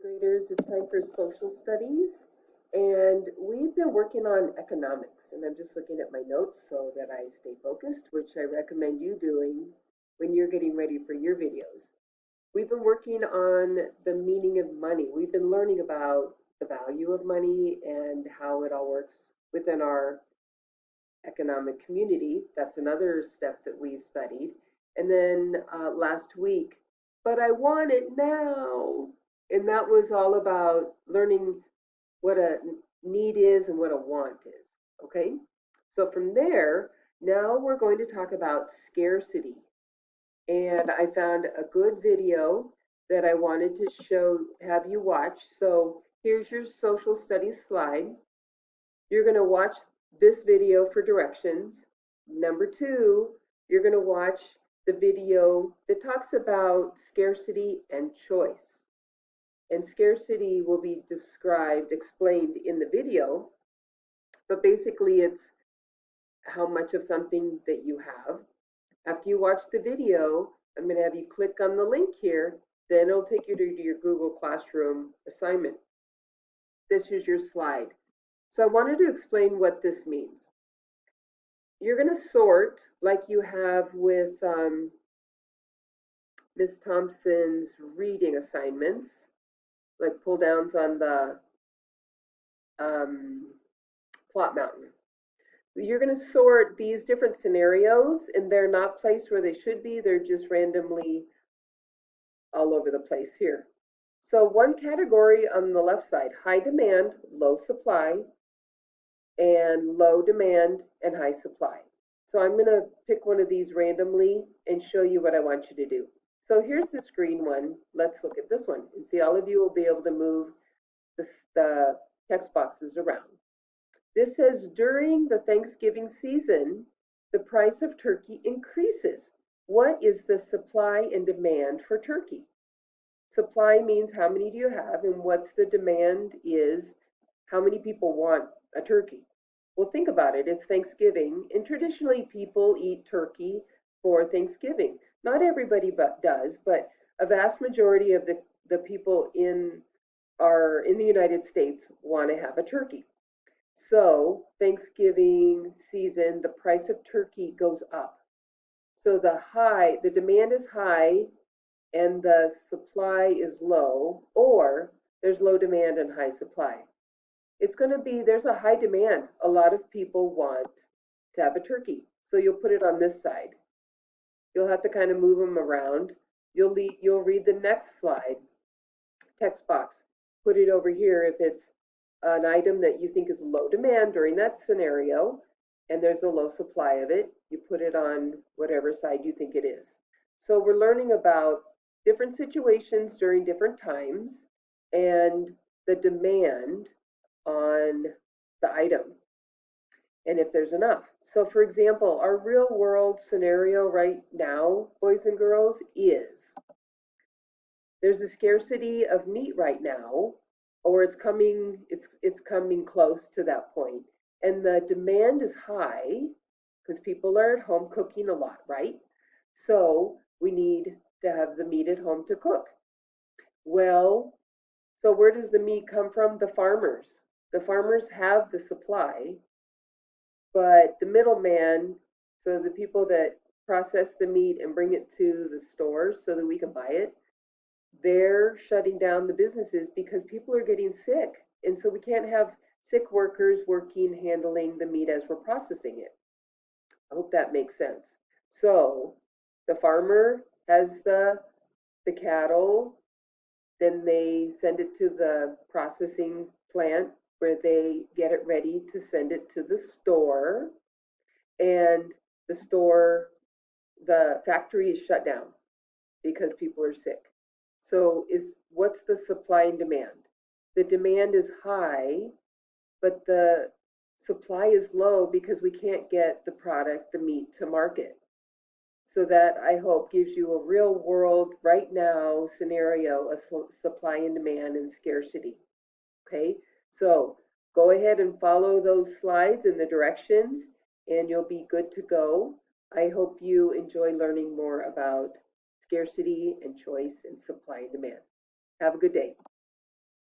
Graders, it's time for social studies, and we've been working on economics. And I'm just looking at my notes so that I stay focused, which I recommend you doing when you're getting ready for your videos. We've been working on the meaning of money. We've been learning about the value of money and how it all works within our economic community. That's another step that we studied. And then last week, but I want it now. And that was all about learning what a need is and what a want is. Okay? So from there, now we're going to talk about scarcity. And I found a good video that I wanted to have you watch. So here's your social studies slide. You're going to watch this video for directions. Number two, you're going to watch the video that talks about scarcity and choice. And scarcity will be explained in the video, but basically it's how much of something that you have. After you watch the video, I'm going to have you click on the link here, then it'll take you to your Google Classroom assignment. This is your slide. So I wanted to explain what this means. You're going to sort like you have with Miss Thompson's reading assignments, like pull downs on the plot mountain. You're going to sort these different scenarios, and they're not placed where they should be. They're just randomly all over the place here. So one category on the left side, high demand, low supply, and low demand and high supply. So I'm going to pick one of these randomly and show you what I want you to do. So here's the screen one. Let's look at this one and see. All of you will be able to move the text boxes around. This says during the Thanksgiving season, the price of turkey increases. What is the supply and demand for turkey? Supply means how many do you have, and what's the demand is how many people want a turkey. Well, think about it. It's Thanksgiving, and traditionally people eat turkey for Thanksgiving. Not everybody does, but a vast majority of the people in the United States want to have a turkey. So Thanksgiving season, the price of turkey goes up. So the demand is high and the supply is low, or there's low demand and high supply. It's going to be, there's a high demand. A lot of people want to have a turkey. So you'll put it on this side. You'll have to kind of move them around. You'll read the next slide, text box. Put it over here if it's an item that you think is low demand during that scenario and there's a low supply of it. You put it on whatever side you think it is. So we're learning about different situations during different times and the demand on the item and if there's enough. So for example, our real world scenario right now, boys and girls, is there's a scarcity of meat right now, or it's coming close to that point, and the demand is high because people are at home cooking a lot, right? So we need to have the meat at home to cook. Well, so where does the meat come from? The farmers. The farmers have the supply, but the middleman, so the people that process the meat and bring it to the stores so that we can buy it, they're shutting down the businesses because people are getting sick. And so we can't have sick workers working, handling the meat as we're processing it. I hope that makes sense. So the farmer has the cattle, then they send it to the processing plant where they get it ready to send it to the store. And the factory is shut down because people are sick. So what's the supply and demand? The demand is high, but the supply is low because we can't get the product, the meat, to market. So that, I hope, gives you a real world, right now scenario of supply and demand and scarcity. Okay, so go ahead and follow those slides and the directions, and you'll be good to go. I hope you enjoy learning more about scarcity and choice and supply and demand. Have a good day.